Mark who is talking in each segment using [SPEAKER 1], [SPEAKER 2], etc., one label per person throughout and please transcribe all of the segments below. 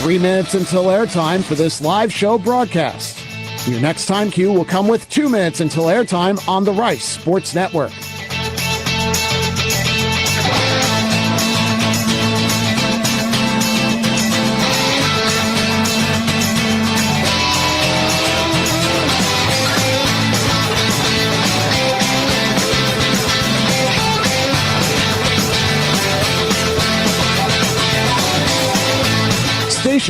[SPEAKER 1] 3 minutes until airtime for this live show broadcast. Your next time cue will come with 2 minutes until airtime on the Rice Sports Network.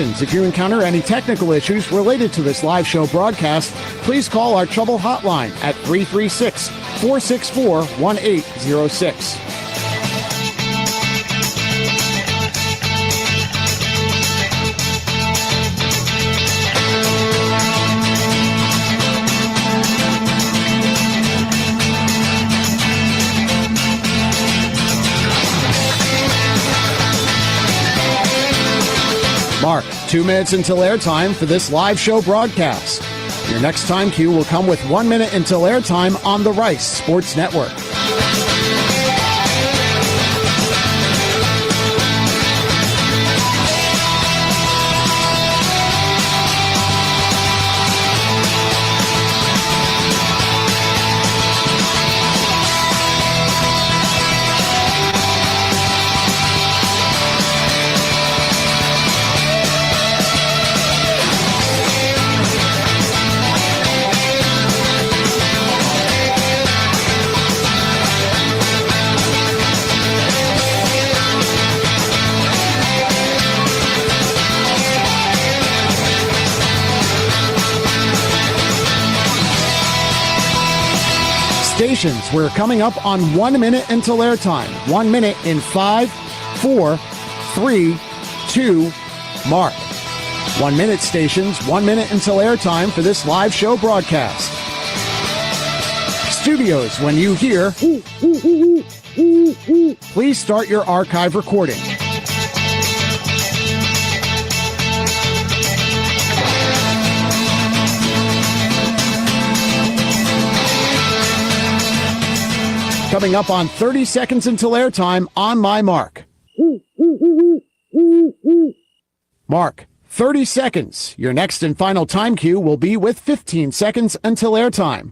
[SPEAKER 1] If you encounter any technical issues related to this live show broadcast, please call our trouble hotline at 336-464-1806. Mark, 2 minutes until airtime for this live show broadcast. Your next time cue will come with 1 minute until airtime on the Rice Sports Network. Stations, we're coming up on 1 minute until airtime. 1 minute in 5, 4, 3, 2, mark. 1 minute stations, 1 minute until airtime for this live show broadcast. Studios, when you hear, please start your archive recording. Coming up on 30 seconds until airtime on my mark. Mark, 30 seconds. Your next and final time cue will be with 15 seconds until airtime.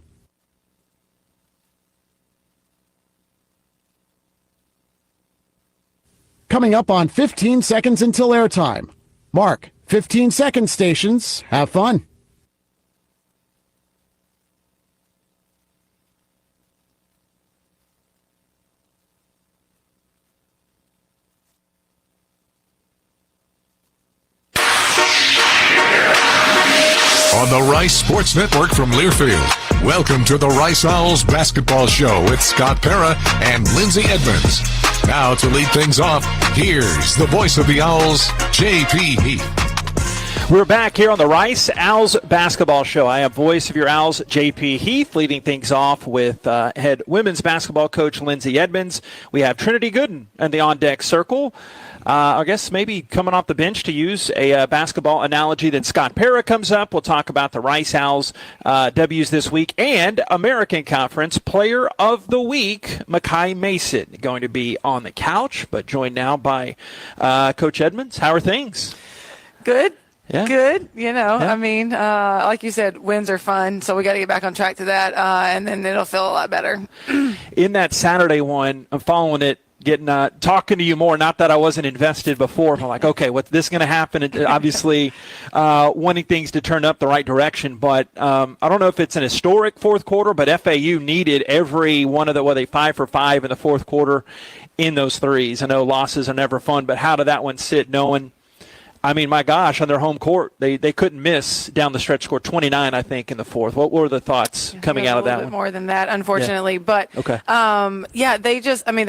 [SPEAKER 1] Coming up on 15 seconds until airtime. Mark, 15 seconds stations. Have fun.
[SPEAKER 2] On the Rice Sports Network from Learfield, welcome to the Rice Owls Basketball Show with Scott Pera and Lindsay Edmonds. Now to lead things off, here's the voice of the Owls, J.P. Heath.
[SPEAKER 3] We're back here on the Rice Owls Basketball Show. I am voice of your Owls, J.P. Heath, leading things off with head women's basketball coach Lindsay Edmonds. We have Trinity Gooden and the on-deck circle. I guess maybe coming off the bench to use a basketball analogy. Then Scott Pera comes up. We'll talk about the Rice Owls W's this week and American Conference Player of the Week, Makai Mason, going to be on the couch, but joined now by Coach Edmonds. How are things?
[SPEAKER 4] Good.
[SPEAKER 3] Yeah.
[SPEAKER 4] Good. I mean, like you said, wins are fun, so we got to get back on track to that, and then it'll feel a lot better.
[SPEAKER 3] In that Saturday one, I'm following it, getting talking to you more. Not that I wasn't invested before. I'm like, okay, what's this going to happen? And obviously, wanting things to turn up the right direction. But I don't know if it's an historic fourth quarter, but FAU needed every one of the 5 for 5 in the fourth quarter in those threes. I know losses are never fun, but how did that one sit? Knowing, I mean, my gosh, on their home court, they couldn't miss down the stretch. Score 29, I think, in the fourth. What were the thoughts coming out of that one? A little bit
[SPEAKER 4] more than that, unfortunately.
[SPEAKER 3] Yeah.
[SPEAKER 4] But,
[SPEAKER 3] okay.
[SPEAKER 4] They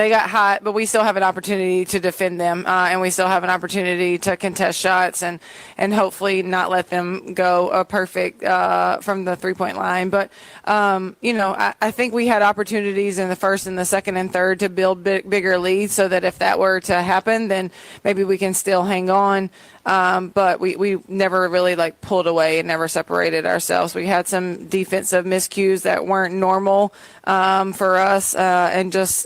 [SPEAKER 4] got hot, but we still have an opportunity to defend them, and we still have an opportunity to contest shots and hopefully not let them go perfect from the three-point line. But, I think we had opportunities in the first and the second and third to build bigger leads so that if that were to happen, then maybe we can still hang on. But we never really pulled away and never separated ourselves. We had some defensive miscues that weren't normal for us, and just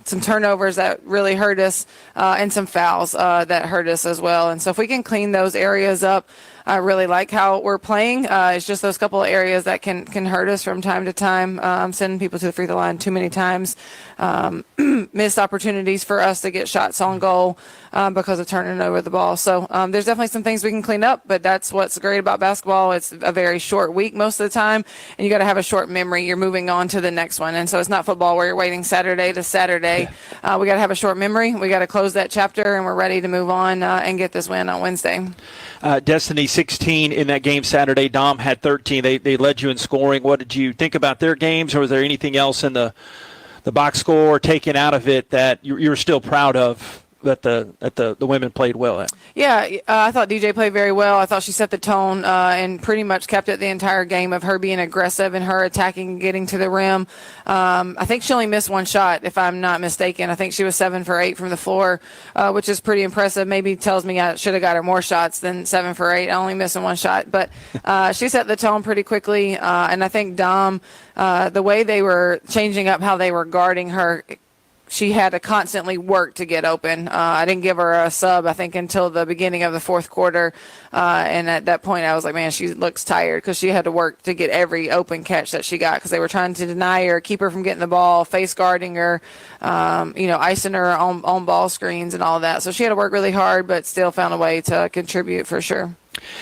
[SPEAKER 4] some turnovers that really hurt us, and some fouls that hurt us as well. And so if we can clean those areas up, I really like how we're playing. It's just those couple of areas that can hurt us from time to time. Sending people to the free throw line too many times, missed opportunities for us to get shots on goal because of turning over the ball. So there's definitely some things we can clean up, but that's what's great about basketball. It's a very short week most of the time, and you got to have a short memory. You're moving on to the next one, and so it's not football where you're waiting Saturday to Saturday. We got to have a short memory. We got to close that chapter, and we're ready to move on and get this win on Wednesday.
[SPEAKER 3] Destiny 16 in that game Saturday. Dom had 13. They led you in scoring. What did you think about their games, or was there anything else in the box score taken out of it that you're still proud of that the women played well at?
[SPEAKER 4] Yeah, I thought DJ played very well. I thought she set the tone and pretty much kept it the entire game of her being aggressive and her attacking and getting to the rim. I think she only missed one shot, if I'm not mistaken. I think she was 7 for 8 from the floor, which is pretty impressive. Maybe tells me I should have got her more shots than 7 for 8. I only missing one shot. But she set the tone pretty quickly. And I think Dom, the way they were changing up how they were guarding her, she had to constantly work to get open. I didn't give her a sub, I think, until the beginning of the fourth quarter. And at that point, I was like, man, she looks tired because she had to work to get every open catch that she got because they were trying to deny her, keep her from getting the ball, face guarding her, icing her on ball screens and all of that. So she had to work really hard, but still found a way to contribute for sure.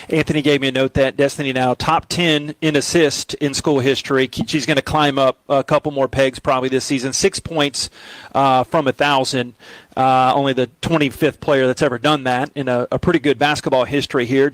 [SPEAKER 3] Anthony gave me a note that Destiny now top 10 in assist in school history. She's going to climb up a couple more pegs probably this season. 6 points from 1,000. Only the 25th player that's ever done that in a pretty good basketball history here.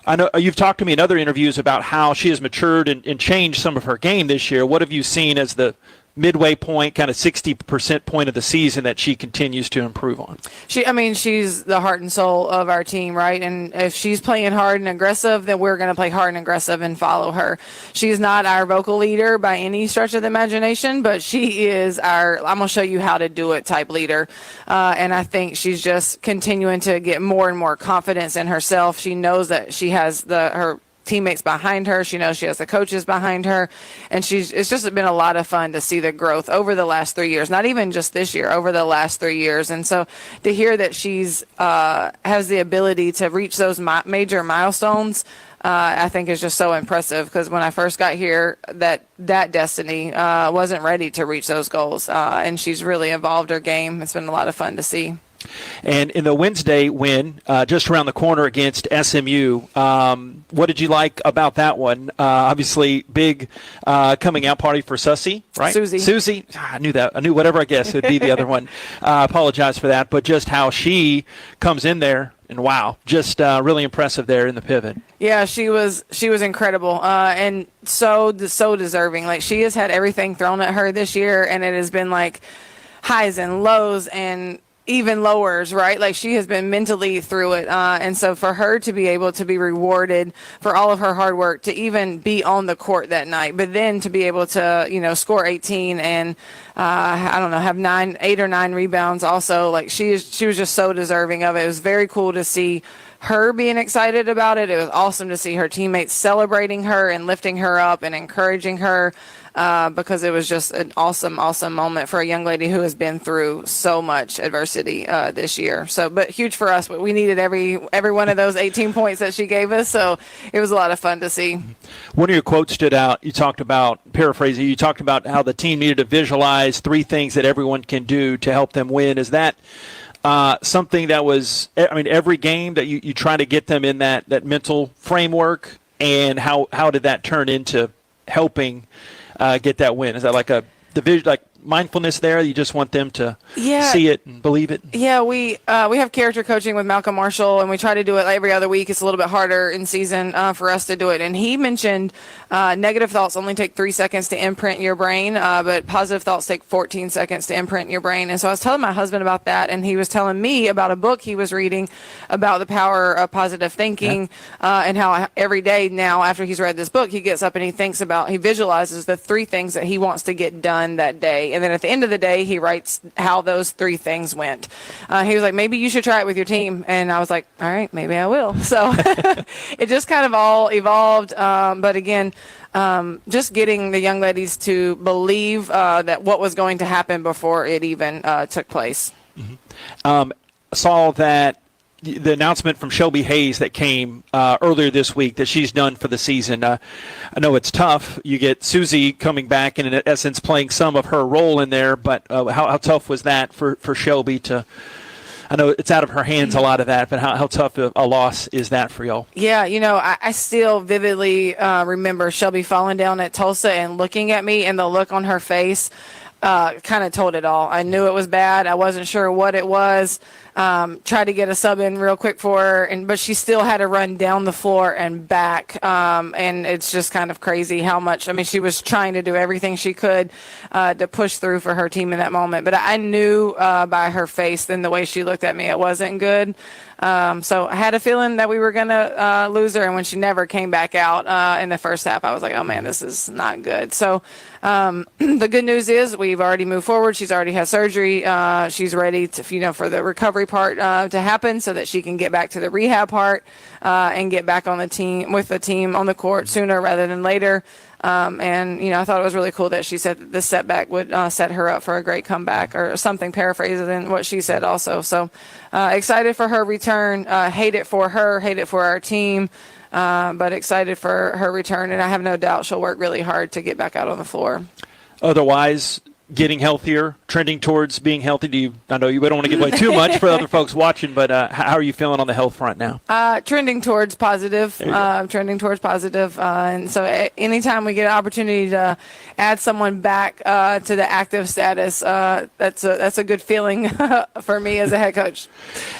[SPEAKER 3] I know you've talked to me in other interviews about how she has matured and changed some of her game this year. What have you seen as the midway point, kind of 60% point of the season that she continues to improve on?
[SPEAKER 4] She's the heart and soul of our team, right? And if she's playing hard and aggressive, then we're going to play hard and aggressive and follow her. She's not our vocal leader by any stretch of the imagination, but she is our I'm going to show you how to do it type leader. And I think she's just continuing to get more and more confidence in herself. She knows that she has her teammates behind her. She knows she has the coaches behind her, and it's just been a lot of fun to see the growth over the last 3 years, not even just this year, over the last 3 years. And so to hear that she's has the ability to reach those major milestones, I think is just so impressive, because when I first got here, that Destiny wasn't ready to reach those goals, and she's really evolved her game. It's been a lot of fun to see.
[SPEAKER 3] And in the Wednesday win, just around the corner against SMU, what did you like about that one? Obviously, big coming out party for Susie, right? Susie. I knew that. I knew whatever I guess would be the other one. Apologize for that, but just how she comes in there. And wow, just really impressive there in the pivot.
[SPEAKER 4] Yeah, she was incredible, and so deserving. Like, she has had everything thrown at her this year, and it has been like highs and lows and even lowers, right? Like, she has been mentally through it. And so for her to be able to be rewarded for all of her hard work, to even be on the court that night, but then to be able to, score 18 and, have 8 or 9 rebounds also. Like, she was just so deserving of it. It was very cool to see her being excited about it. It was awesome to see her teammates celebrating her and lifting her up and encouraging her. Because it was just an awesome, awesome moment for a young lady who has been through so much adversity this year. So, but huge for us. We needed every one of those 18 points that she gave us. So it was a lot of fun to see.
[SPEAKER 3] One of your quotes stood out. You talked about, paraphrasing, you talked about how the team needed to visualize 3 things that everyone can do to help them win. Is that something that was, every game that you try to get them in that mental framework, and how did that turn into helping get that win? Is that like a division, like mindfulness there? You just want them to see it and believe it?
[SPEAKER 4] Yeah, we have character coaching with Malcolm Marshall, and we try to do it every other week. It's a little bit harder in season for us to do it. And he mentioned negative thoughts only take 3 seconds to imprint your brain, but positive thoughts take 14 seconds to imprint your brain. And so I was telling my husband about that, and he was telling me about a book he was reading about the power of positive thinking, and how every day now, after he's read this book, he gets up and he visualizes the 3 things that he wants to get done that day. And then at the end of the day, he writes how those 3 things went. He was like, maybe you should try it with your team. And I was like, all right, maybe I will. So it just kind of all evolved. But again, just getting the young ladies to believe that what was going to happen before it even took place.
[SPEAKER 3] Saw that the announcement from Shelby Hayes that came earlier this week that she's done for the season. I know it's tough. You get Susie coming back and in essence playing some of her role in there, but how tough was that for Shelby to – I know it's out of her hands, a lot of that, but how tough a loss is that for y'all?
[SPEAKER 4] Yeah, I still vividly remember Shelby falling down at Tulsa and looking at me, and the look on her face kind of told it all. I knew it was bad. I wasn't sure what it was. Tried to get a sub in real quick for her, but she still had to run down the floor and back. And it's just kind of crazy how much, she was trying to do everything she could to push through for her team in that moment. But I knew by her face and the way she looked at me, it wasn't good. So I had a feeling that we were going to lose her. And when she never came back out in the first half, I was like, oh man, this is not good. So the good news is we've already moved forward. She's already had surgery. She's ready to, for the recovery part to happen so that she can get back to the rehab part and get back on the team with the team on the court sooner rather than later. And I thought it was really cool that she said that this setback would set her up for a great comeback or something paraphrasing what she said also. So excited for her return. Hate it for her, hate it for our team, but excited for her return. And I have no doubt she'll work really hard to get back out on the floor.
[SPEAKER 3] Otherwise, getting healthier, trending towards being healthy. I know you don't want to give away too much for other folks watching, but how are you feeling on the health front now?
[SPEAKER 4] Trending towards positive. And so anytime we get an opportunity to add someone back to the active status, that's a good feeling for me as a head coach.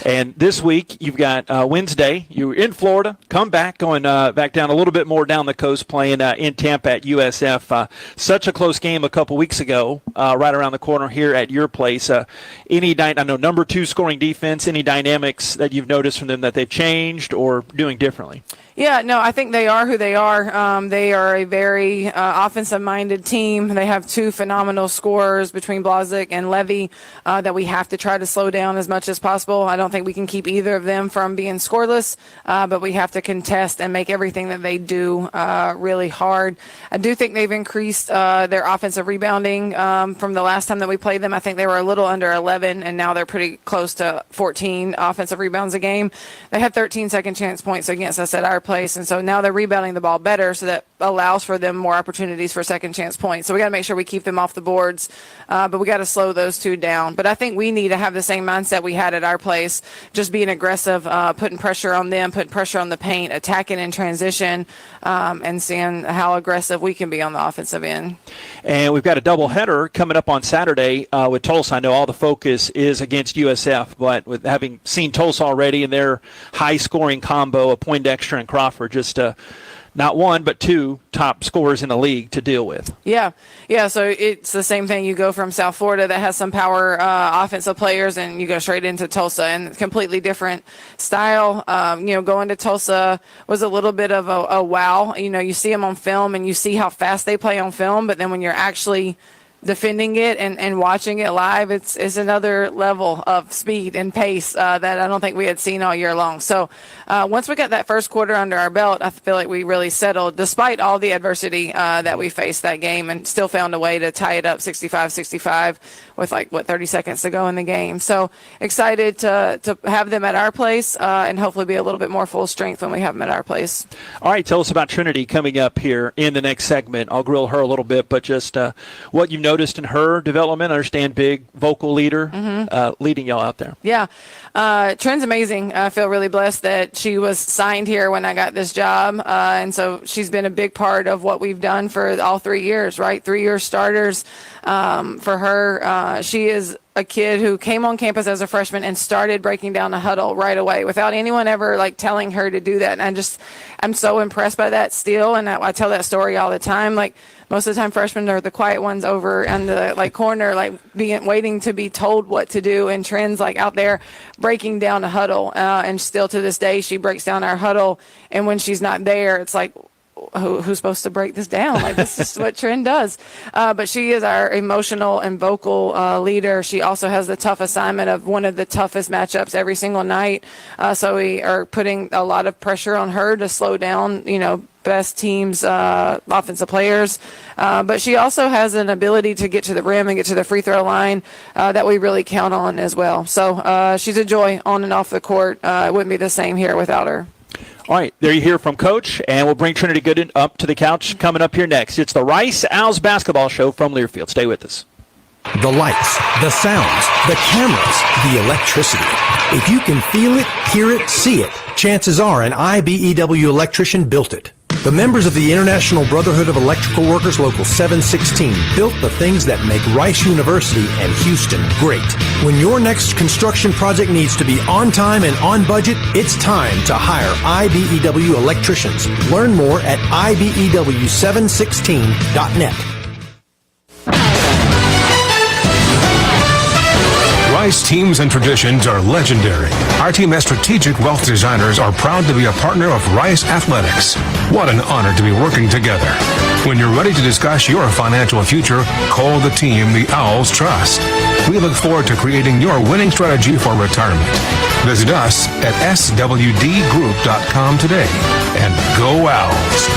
[SPEAKER 3] And this week you've got Wednesday. You're in Florida. Come back, going back down a little bit more down the coast, playing in Tampa at USF. Such a close game a couple weeks ago. Right around the corner here at your place. I know number 2 scoring defense, any dynamics that you've noticed from them that they've changed or doing differently?
[SPEAKER 4] Yeah, no, I think they are who they are. They are a very offensive-minded team. They have 2 phenomenal scorers between Blazic and Levy that we have to try to slow down as much as possible. I don't think we can keep either of them from being scoreless, but we have to contest and make everything that they do really hard. I do think they've increased their offensive rebounding from the last time that we played them. I think they were a little under 11, and now they're pretty close to 14 offensive rebounds a game. They had 13 second chance points against us at our place, and so now they're rebounding the ball better, so that allows for them more opportunities for second chance points. So we got to make sure we keep them off the boards, but we got to slow those 2 down. But I think we need to have the same mindset we had at our place, just being aggressive, putting pressure on them, putting pressure on the paint, attacking in transition, and seeing how aggressive we can be on the offensive end.
[SPEAKER 3] And we've got a doubleheader coming up on Saturday with Tulsa. I know all the focus is against USF, but with having seen Tulsa already in their high-scoring combo of Poindexter and Crawford, just not 1 but 2 top scorers in the league to deal with.
[SPEAKER 4] Yeah. So it's the same thing. You go from South Florida that has some power offensive players, and you go straight into Tulsa, and completely different style. Going to Tulsa was a little bit of a wow. You see them on film and you see how fast they play on film, but then when you're actually defending it and watching it live, it's another level of speed and pace that I don't think we had seen all year long. So once we got that first quarter under our belt, I feel like we really settled despite all the adversity that we faced that game, and still found a way to tie it up 65-65 with 30 seconds to go in the game. So excited to have them at our place and hopefully be a little bit more full strength when we have them at our place.
[SPEAKER 3] All right, tell us about Trinity coming up here in the next segment. I'll grill her a little bit, but just what you've noticed in her development. I understand big vocal leader leading y'all out there.
[SPEAKER 4] Yeah. Trin's amazing. I feel really blessed that she was signed here when I got this job. And so she's been a big part of what we've done for all 3 years, right? 3-year starters for her. She is a kid who came on campus as a freshman and started breaking down the huddle right away without anyone ever telling her to do that. And I'm so impressed by that still. And I tell that story all the time. Most of the time, freshmen are the quiet ones over in the corner, waiting to be told what to do. And Trin's out there breaking down a huddle. And still to this day, she breaks down our huddle. And when she's not there, it's who's supposed to break this down? Like, this is what Trin does. But she is our emotional and vocal leader. She also has the tough assignment of one of the toughest matchups every single night. So we are putting a lot of pressure on her to slow down, best teams, offensive players. But she also has an ability to get to the rim and get to the free throw line that we really count on as well. So she's a joy on and off the court. It wouldn't be the same here without her.
[SPEAKER 3] All right, there you hear from Coach, and we'll bring Trinity Gooden up to the couch coming up here next. It's the Rice Owls basketball show from Learfield. Stay with us.
[SPEAKER 5] The lights, the sounds, the cameras, the electricity. If you can feel it, hear it, see it, chances are an IBEW electrician built it. The members of the International Brotherhood of Electrical Workers Local 716 built the things that make Rice University and Houston great. When your next construction project needs to be on time and on budget, it's time to hire IBEW electricians. Learn more at IBEW716.net.
[SPEAKER 6] Rice teams and traditions are legendary. Our team as strategic wealth designers are proud to be a partner of Rice Athletics. What an honor to be working together. When you're ready to discuss your financial future, call the team the Owls trust. We look forward to creating your winning strategy for retirement. Visit us at swdgroup.com today and go Owls.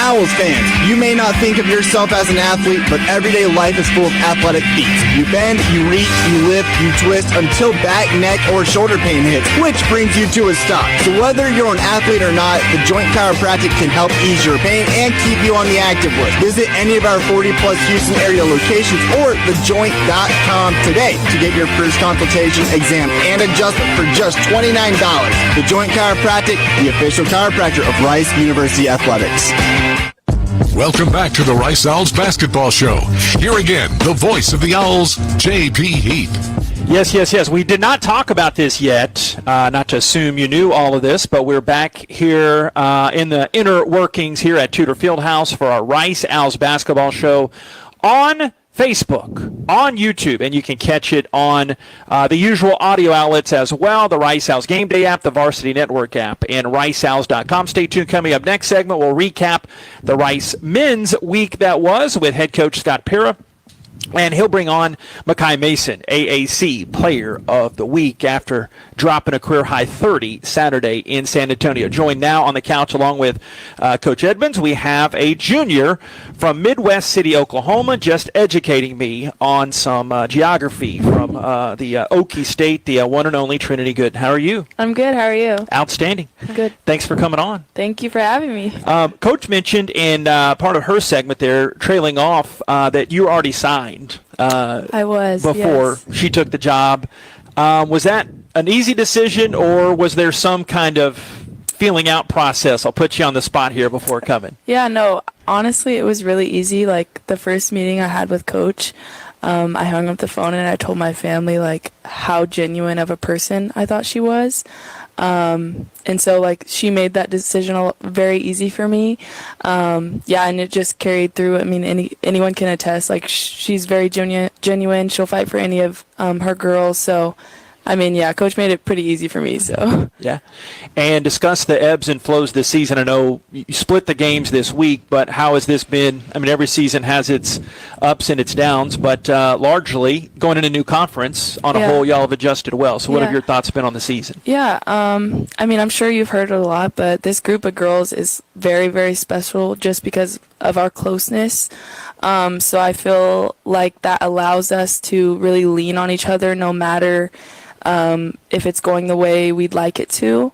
[SPEAKER 7] Owls fans, you may not think of yourself as an athlete, but everyday life is full of athletic feats. You bend, you reach, you lift, you twist until back, neck, or shoulder pain hits, which brings you to a stop. So whether you're an athlete or not, the Joint Chiropractic can help ease your pain and keep you on the active list. Visit any of our 40-plus Houston area locations or thejoint.com today to get your first consultation, exam, and adjustment for just $29. The Joint Chiropractic, the official chiropractor of Rice University Athletics.
[SPEAKER 2] Welcome back to the Rice Owls basketball show. Here again, the voice of the Owls, J.P. Heath.
[SPEAKER 3] Yes. We did not talk about this yet, not to assume you knew all of this, but we're back here in the inner workings here at Tudor Fieldhouse for our Rice Owls basketball show on Facebook, on YouTube, and you can catch it on the usual audio outlets as well, the Rice Owls Game Day app, the Varsity Network app, and riceowls.com. Stay tuned. Coming up next segment, we'll recap the Rice men's week that was with head coach Scott Pera. And he'll bring on Makai Mason, AAC Player of the Week, after dropping a career-high 30 Saturday in San Antonio. Joined now on the couch along with Coach Edmonds, we have a junior from Midwest City, Oklahoma, just educating me on some geography from the Okie State, the one and only Trinity Gooden. How are you?
[SPEAKER 8] I'm good. How are you?
[SPEAKER 3] Outstanding.
[SPEAKER 8] Good.
[SPEAKER 3] Thanks for coming on.
[SPEAKER 8] Thank you for having me.
[SPEAKER 3] Coach mentioned in part of her segment there, trailing off, that you were already signed.
[SPEAKER 8] I was
[SPEAKER 3] before
[SPEAKER 8] yes.
[SPEAKER 3] she took the job. Was that an easy decision, or was there some kind of feeling out process? I'll put you on the spot here before coming.
[SPEAKER 8] Yeah, no, honestly, it was really easy. Like the first meeting I had with Coach, I hung up the phone and I told my family like how genuine of a person I thought she was. And so like she made that decision very easy for me. And it just carried through. I mean, anyone can attest, like she's very genuine. She'll fight for any of her girls. So I mean, yeah, Coach made it pretty easy for me. So
[SPEAKER 3] yeah, and discuss the ebbs and flows this season. I know you split the games this week, but how has this been? I mean, every season has its ups and its downs, but largely going in a new conference on a whole, y'all have adjusted well. So what have your thoughts been on the season?
[SPEAKER 8] Yeah, I mean, I'm sure you've heard it a lot, but this group of girls is very, very special just because of our closeness. So I feel like that allows us to really lean on each other no matter if it's going the way we'd like it to.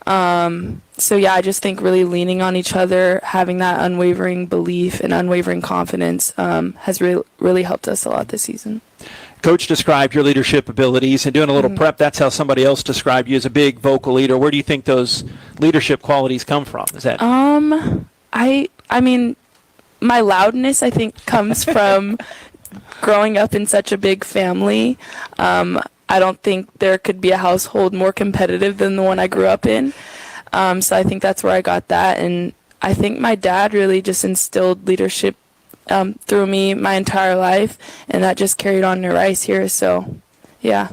[SPEAKER 8] So yeah, I just think really leaning on each other, having that unwavering belief and unwavering confidence has really helped us a lot this season.
[SPEAKER 3] Coach described your leadership abilities, and doing a little prep, that's how somebody else described you as a big vocal leader. Where do you think those leadership qualities come from? Is that
[SPEAKER 8] I mean, my loudness, I think, comes from growing up in such a big family. I don't think there could be a household more competitive than the one I grew up in. So I think that's where I got that. And I think my dad really just instilled leadership through me my entire life, and that just carried on to Rice here. So, yeah.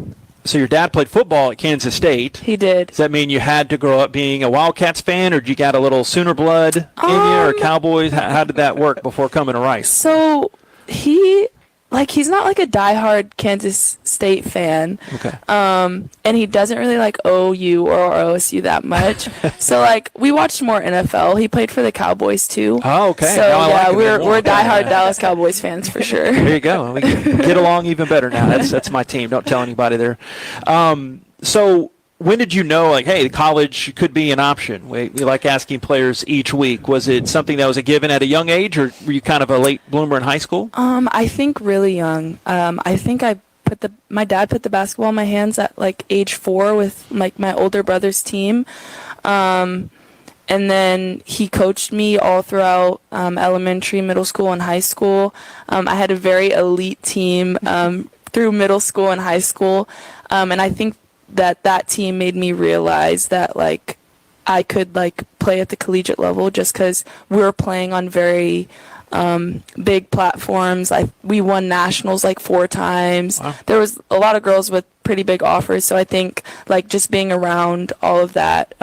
[SPEAKER 3] So your dad played football at Kansas State.
[SPEAKER 8] He did.
[SPEAKER 3] Does that mean you had to grow up being a Wildcats fan, or did you got a little Sooner blood in you, or Cowboys? How did that work before coming to Rice?
[SPEAKER 8] So he's not like a diehard Kansas State fan.
[SPEAKER 3] Okay.
[SPEAKER 8] And he doesn't really like OU or OSU that much. So like we watched more NFL. He played for the Cowboys too.
[SPEAKER 3] Oh, okay.
[SPEAKER 8] So
[SPEAKER 3] Now I like him
[SPEAKER 8] we're
[SPEAKER 3] more.
[SPEAKER 8] diehard Dallas Cowboys fans for sure.
[SPEAKER 3] There you go. We get along even better now. That's my team. Don't tell anybody there. So when did you know, like, hey, college could be an option? We like asking players each week. Was it something that was a given at a young age, or were you kind of a late bloomer in high school?
[SPEAKER 8] I think really young. I think my dad put the basketball in my hands at like age 4 with like my older brother's team. And then he coached me all throughout elementary, middle school, and high school. I had a very elite team through middle school and high school. And I think that team made me realize that like I could like play at the collegiate level just because we were playing on very big platforms. We won nationals like 4 times.
[SPEAKER 3] Wow.
[SPEAKER 8] There was a lot of girls with pretty big offers, so I think like just being around all of that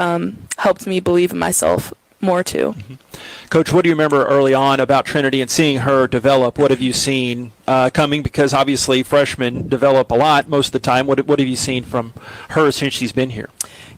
[SPEAKER 8] helped me believe in myself more too.
[SPEAKER 3] Mm-hmm. Coach, what do you remember early on about Trinity and seeing her develop? What have you seen coming? Because obviously freshmen develop a lot most of the time. What have you seen from her since she's been here?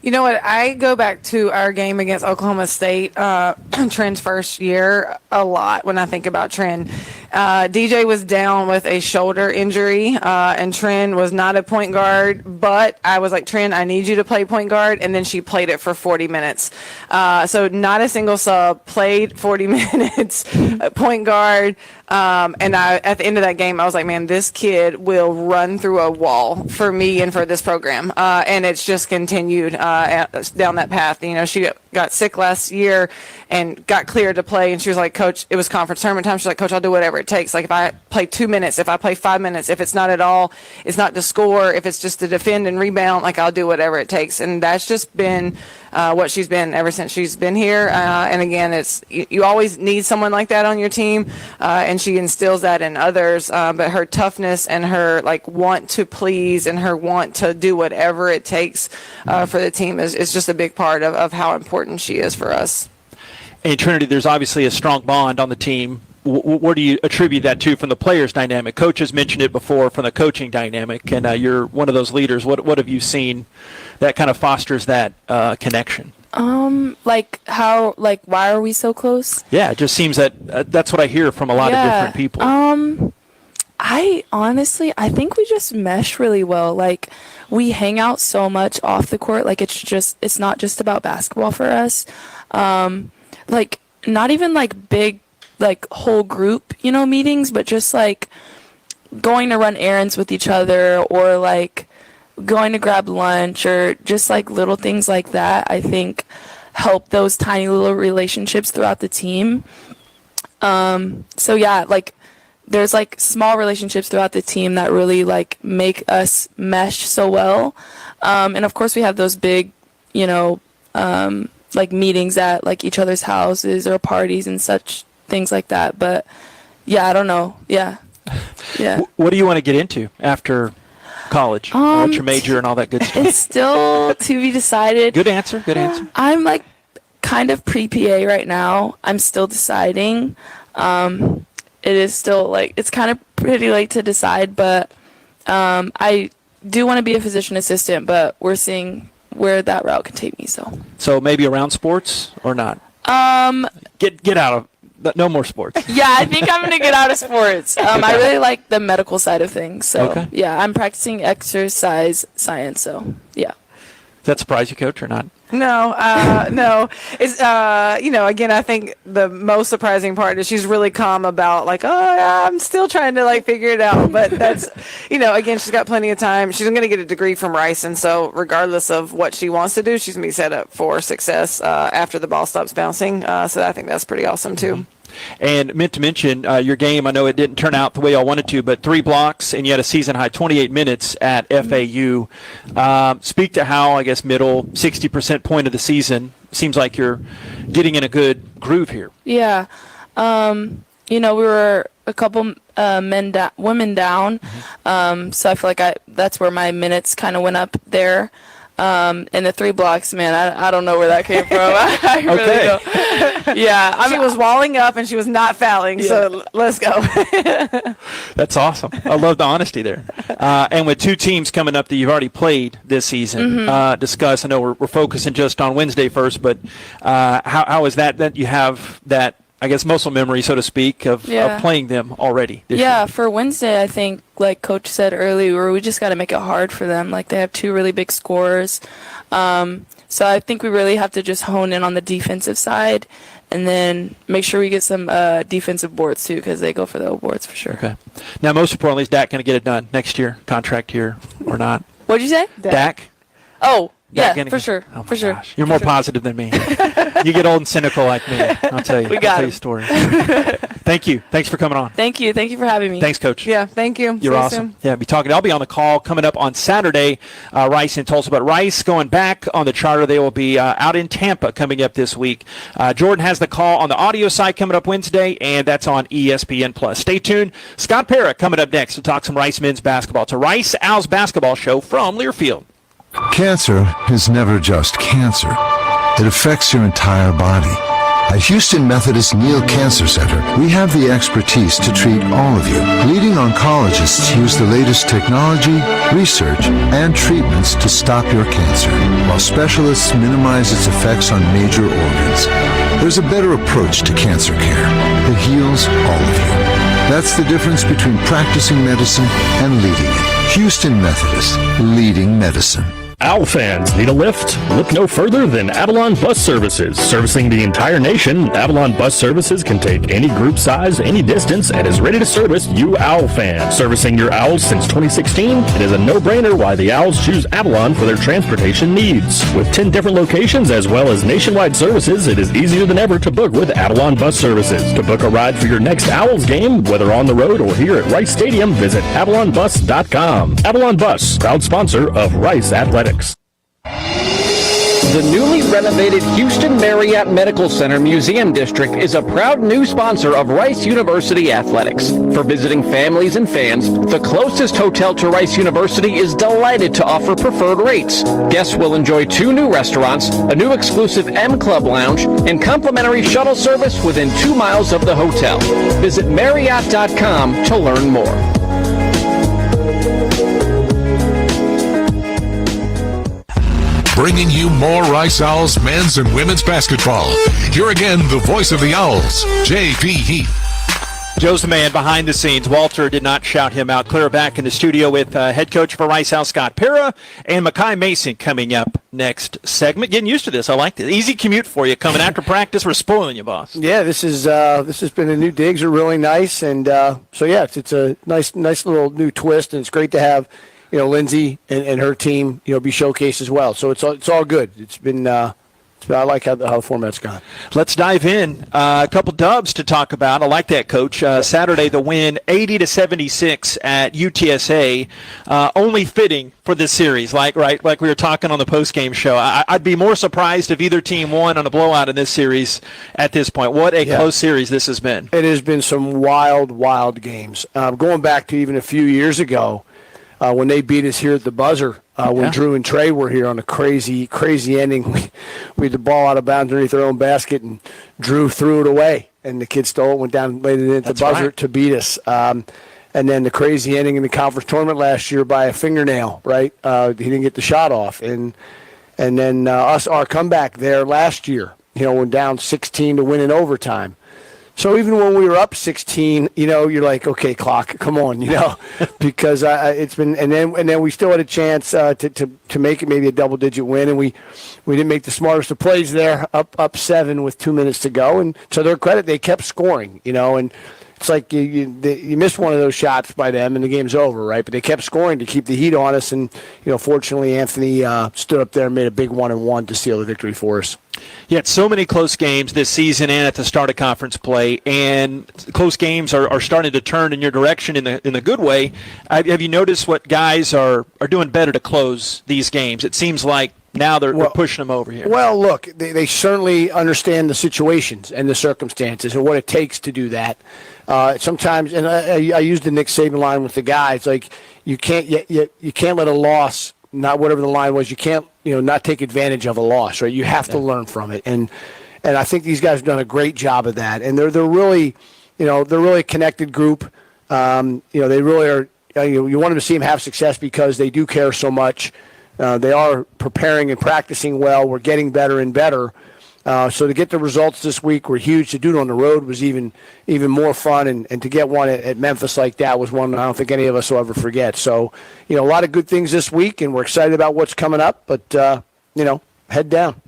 [SPEAKER 4] You know what? I go back to our game against Oklahoma State, Trin's first year, a lot when I think about Trin. DJ was down with a shoulder injury, and Trin was not a point guard, but I was like, Trin, I need you to play point guard, and then she played it for 40 minutes. So not a single sub, played 40 minutes, point guard. And at the end of that game, I was like, man, this kid will run through a wall for me and for this program. And it's just continued down that path. You know, she got sick last year and got cleared to play. And she was like, Coach, it was conference tournament time. She's like, Coach, I'll do whatever it takes. Like if I play 2 minutes, if I play 5 minutes, if it's not at all, it's not to score, if it's just to defend and rebound, like I'll do whatever it takes. And that's just been what she's been ever since she's been here. And again, it's you always need someone like that on your team, and she instills that in others. But her toughness and her like want to please and her want to do whatever it takes for the team is just a big part of how important she is for us.
[SPEAKER 3] And Trinity, there's obviously a strong bond on the team. What do you attribute that to from the players' dynamic? Coach has mentioned it before from the coaching dynamic, and you're one of those leaders. What have you seen that kind of fosters that connection?
[SPEAKER 8] Like how, like why are we so close?
[SPEAKER 3] Yeah, it just seems that that's what I hear from a lot of different people.
[SPEAKER 8] I think we just mesh really well. Like we hang out so much off the court. Like it's not just about basketball for us. Like not even like big, like whole group, meetings, but just like going to run errands with each other or like going to grab lunch or just like little things like that, I think help those tiny little relationships throughout the team. So yeah, like there's like small relationships throughout the team that really like make us mesh so well. And of course we have those big, like meetings at like each other's houses or parties and such things like that. But yeah, I don't know. Yeah.
[SPEAKER 3] What do you want to get into after college? What's your major and all that good stuff?
[SPEAKER 8] It's still to be decided.
[SPEAKER 3] Good answer.
[SPEAKER 8] I'm like kind of pre-PA right now. I'm still deciding. It is still like, it's kind of pretty late to decide, but I do want to be a physician assistant, but we're seeing where that route can take me. So
[SPEAKER 3] maybe around sports or not? Get out of no more sports.
[SPEAKER 8] Yeah, I think I'm gonna get out of sports. I really like the medical side of things. So
[SPEAKER 3] okay.
[SPEAKER 8] Yeah, I'm practicing exercise science. So yeah.
[SPEAKER 3] Does that surprise you, Coach, or not?
[SPEAKER 4] No. It's again, I think the most surprising part is she's really calm about like, I'm still trying to like figure it out. But that's, again, she's got plenty of time. She's going to get a degree from Rice, and so regardless of what she wants to do, she's going to be set up for success after the ball stops bouncing. So I think that's pretty awesome too.
[SPEAKER 3] Mm-hmm. And meant to mention your game. I know it didn't turn out the way I wanted to, but 3 blocks, and you had a season high 28 minutes at FAU. Speak to how, I guess, middle 60% point of the season. Seems like you're getting in a good groove here.
[SPEAKER 8] Yeah. we were a couple women down, so I feel like that's where my minutes kind of went up there. And the 3 blocks, man, I don't know where that came from. I really don't. Yeah,
[SPEAKER 4] She was walling up and she was not fouling, so let's go.
[SPEAKER 3] That's awesome. I love the honesty there. And with 2 teams coming up that you've already played this season, discuss. I know we're focusing just on Wednesday first, but how is that you have that, I guess, muscle memory, so to speak, of playing them already this year?
[SPEAKER 8] For Wednesday, I think, like Coach said earlier, we just got to make it hard for them. Like, they have 2 really big scorers. So I think we really have to just hone in on the defensive side and then make sure we get some defensive boards, too, because they go for the boards for sure.
[SPEAKER 3] Okay. Now, most importantly, is Dak going to get it done next year, contract year, or not?
[SPEAKER 8] What'd you say?
[SPEAKER 3] Dak?
[SPEAKER 8] Oh,
[SPEAKER 3] Dak
[SPEAKER 8] yeah, for sure.
[SPEAKER 3] Oh,
[SPEAKER 8] for sure.
[SPEAKER 3] Gosh. You're more positive than me. You get old and cynical like me. I'll tell you.
[SPEAKER 8] We got
[SPEAKER 3] I'll tell
[SPEAKER 8] him.
[SPEAKER 3] you stories. Thank you. Thanks for coming on.
[SPEAKER 8] Thank you. Thank you for having me.
[SPEAKER 3] Thanks, Coach.
[SPEAKER 4] Yeah, thank you.
[SPEAKER 3] You're
[SPEAKER 4] See you
[SPEAKER 3] awesome.
[SPEAKER 4] soon.
[SPEAKER 3] Yeah, I'll be on the call coming up on Saturday. Rice in Tulsa, but Rice going back on the charter. They will be out in Tampa coming up this week. Jordan has the call on the audio side coming up Wednesday, and that's on ESPN+. Stay tuned. Scott Para coming up next to talk some Rice men's basketball. It's a Rice Owls basketball show from Learfield.
[SPEAKER 9] Cancer is never just cancer. It affects your entire body. At Houston Methodist Neal Cancer Center, we have the expertise to treat all of you. Leading oncologists use the latest technology, research, and treatments to stop your cancer, while specialists minimize its effects on major organs. There's a better approach to cancer care that heals all of you. That's the difference between practicing medicine and leading it. Houston Methodist, leading medicine.
[SPEAKER 10] Owl fans, need a lift? Look no further than Avalon Bus Services. Servicing the entire nation, Avalon Bus Services can take any group size, any distance, and is ready to service you Owl fans. Servicing your Owls since 2016, it is a no-brainer why the Owls choose Avalon for their transportation needs. With 10 different locations as well as nationwide services, it is easier than ever to book with Avalon Bus Services. To book a ride for your next Owls game, whether on the road or here at Rice Stadium, visit avalonbus.com. Avalon Bus, proud sponsor of Rice Athletics.
[SPEAKER 11] The newly renovated Houston Marriott Medical Center Museum District is a proud new sponsor of Rice University Athletics. For visiting families and fans, the closest hotel to Rice University is delighted to offer preferred rates. Guests will enjoy 2 new restaurants, a new exclusive M Club lounge, and complimentary shuttle service within 2 miles of the hotel. Visit Marriott.com to learn more.
[SPEAKER 2] Bringing you more Rice Owls men's and women's basketball. Here again, the voice of the Owls, J.P. Heath.
[SPEAKER 3] Joe's the man behind the scenes. Walter did not shout him out. Clear back in the studio with head coach for Rice Owls, Scott Para, and Makai Mason coming up next segment. Getting used to this. I like it. Easy commute for you. Coming after practice, we're spoiling you, boss.
[SPEAKER 12] Yeah, this has been the new digs are really nice, and it's a nice little new twist, and it's great to have Lindsay and her team be showcased as well. So it's all good. It's been. I like how the format's gone.
[SPEAKER 3] Let's dive in. A couple dubs to talk about. I like that, Coach. Saturday, the win, 80-76 at UTSA. Only fitting for this series, like we were talking on the postgame show. I'd be more surprised if either team won on a blowout in this series at this point. What a close series this has been.
[SPEAKER 12] It has been some wild games. Going back to even a few years ago, when they beat us here at the buzzer, when Drew and Trey were here on a crazy ending. We had the ball out of bounds underneath their own basket, and Drew threw it away, and the kid stole it, went down, laid it in at the buzzer to beat us. And then the crazy ending in the conference tournament last year by a fingernail, right? He didn't get the shot off. And then our comeback there last year, went down 16 to win in overtime. So even when we were up 16, you're like, okay, clock, come on, because it's been, and then we still had a chance to make it maybe a double-digit win, and we didn't make the smartest of plays there, up 7 with 2 minutes to go, and to their credit, they kept scoring, and it's like you missed one of those shots by them, and the game's over, right? But they kept scoring to keep the heat on us, and fortunately, Anthony stood up there and made a big 1-and-1 to seal the victory for us.
[SPEAKER 3] Yeah, so many close games this season and at the start of conference play, and close games are starting to turn in your direction in the good way. Have you noticed what guys are doing better to close these games? It seems like now they're pushing them over here?
[SPEAKER 12] Well, look, they certainly understand the situations and the circumstances and what it takes to do that. Sometimes, and I used the Nick Saban line with the guys, like you can't let a loss, not whatever the line was, you can't not take advantage of a loss, right? You have to learn from it, and I think these guys have done a great job of that, and they're really they're really a connected group. They really are. You want them to see them have success because they do care so much. They are preparing and practicing well. We're getting better and better. So to get the results this week were huge. To do it on the road was even more fun, and to get one at Memphis like that was one I don't think any of us will ever forget. So, a lot of good things this week, and we're excited about what's coming up, but, head down.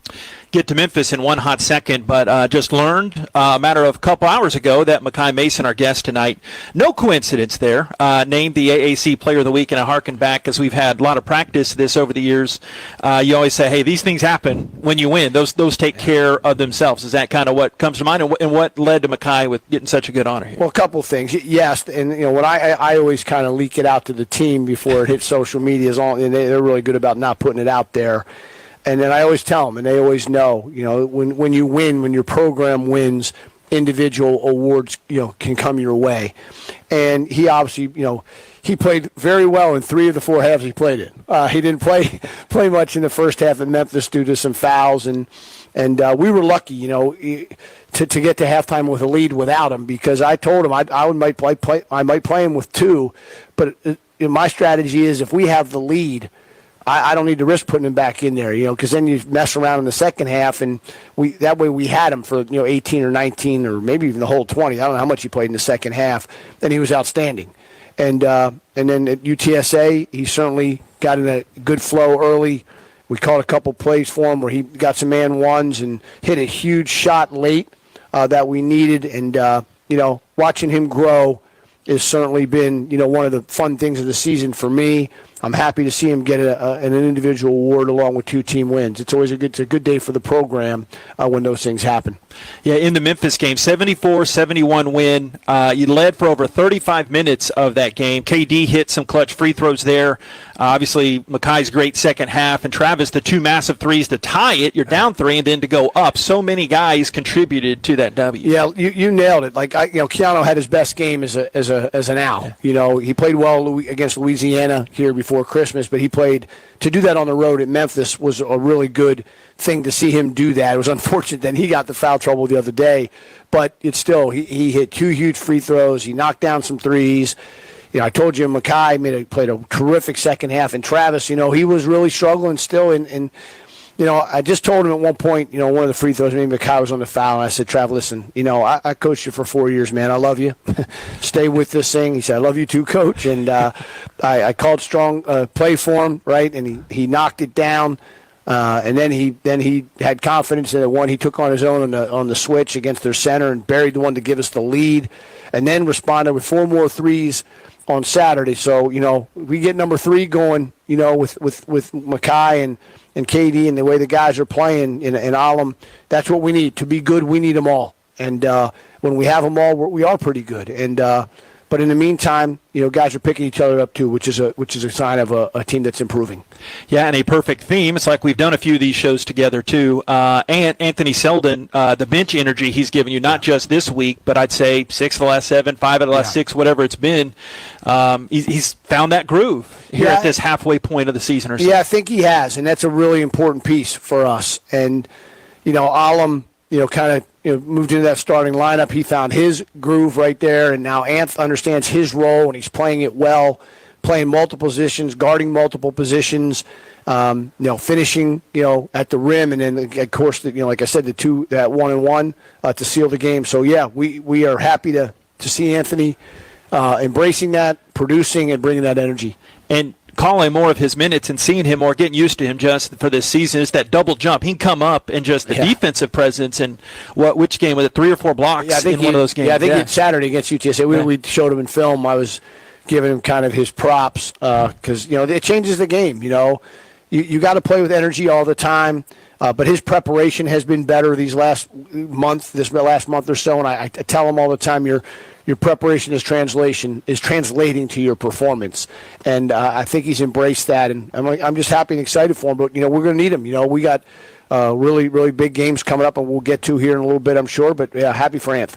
[SPEAKER 3] Get to Memphis in one hot second, but just learned a matter of a couple hours ago that Makai Mason, our guest tonight, no coincidence there, named the AAC Player of the Week, and I harken back because we've had a lot of practice this over the years. You always say, hey, these things happen when you win. Those take care of themselves. Is that kind of what comes to mind, and what led to Makai with getting such a good honor here?
[SPEAKER 12] Well, a couple of things. Yes, and what I always kind of leak it out to the team before it hits social media, and they're really good about not putting it out there. And then I always tell them, and they always know, when you win, when your program wins, individual awards, can come your way. And he obviously, he played very well in 3 of the 4 halves he played in. He didn't play much in the first half at Memphis due to some fouls, and we were lucky, to get to halftime with a lead without him, because I told him I might play him with 2, but my strategy is if we have the lead, I don't need to risk putting him back in there, because then you mess around in the second half, and that way we had him for 18 or 19 or maybe even the whole 20. I don't know how much he played in the second half, and he was outstanding. And then at UTSA, he certainly got in a good flow early. We called a couple plays for him where he got some man ones and hit a huge shot late that we needed. And watching him grow has certainly been one of the fun things of the season for me. I'm happy to see him get an individual award along with 2 team wins. It's always a good day for the program when those things happen.
[SPEAKER 3] Yeah, in the Memphis game, 74-71 win. You led for over 35 minutes of that game. KD hit some clutch free throws there. Obviously, Makai's great second half, and Travis, the 2 massive threes to tie it. You're down 3 and then to go up. So many guys contributed to that W.
[SPEAKER 12] Yeah, you nailed it. Like Keanu had his best game as an owl. He played well against Louisiana here before Christmas, but he played to do that on the road at Memphis was a really good thing to see him do that. It was unfortunate that he got the foul trouble the other day, but it's still he hit 2 huge free throws. He knocked down some threes. I told you Makai played a terrific second half, and Travis, he was really struggling still. And I just told him at one point, one of the free throws, maybe Makai was on the foul, and I said, Travis, listen, I coached you for 4 years, man. I love you. Stay with this thing. He said, I love you too, Coach. And I called strong play for him, right? And he knocked it down. And then he had confidence in the one he took on his own on the switch against their center and buried the one to give us the lead, and then responded with 4 more threes on Saturday. So we get number 3 going, with Makai and KD and the way the guys are playing in Alam. That's what we need to be good. We need them all, and when we have them all, we are pretty good. And but in the meantime, guys are picking each other up too, which is a sign of a team that's improving.
[SPEAKER 3] Yeah, and a perfect theme. It's like we've done a few of these shows together too. And Anthony Selden, the bench energy he's given you, not just this week, but I'd say 6 of the last 7, 5 of the last 6, whatever it's been. He's found that groove here at this halfway point of the season or so.
[SPEAKER 12] Yeah, I think he has, and that's a really important piece for us. And Alam, kind of moved into that starting lineup. He found his groove right there, and now Anth understands his role, and he's playing it well, playing multiple positions, guarding multiple positions, finishing, at the rim, and then, of course, like I said, that 1-and-1 to seal the game. So, yeah, we are happy to see Anthony embracing that, producing, and bringing that energy.
[SPEAKER 3] And calling more of his minutes and seeing him more, getting used to him just for this season. It's that double jump. He can come up and just the defensive presence. And which game was it? 3 or 4 blocks in one of those games?
[SPEAKER 12] Yeah, I think it's Saturday against UTSA. We showed him in film. I was giving him kind of his props because it changes the game. You got to play with energy all the time. But his preparation has been better this last month or so, and I tell him all the time, your preparation is translating to your performance, and I think he's embraced that, and I'm just happy and excited for him. But we're going to need him. We got really, really big games coming up, and we'll get to here in a little bit, I'm sure. But yeah, happy for Anth.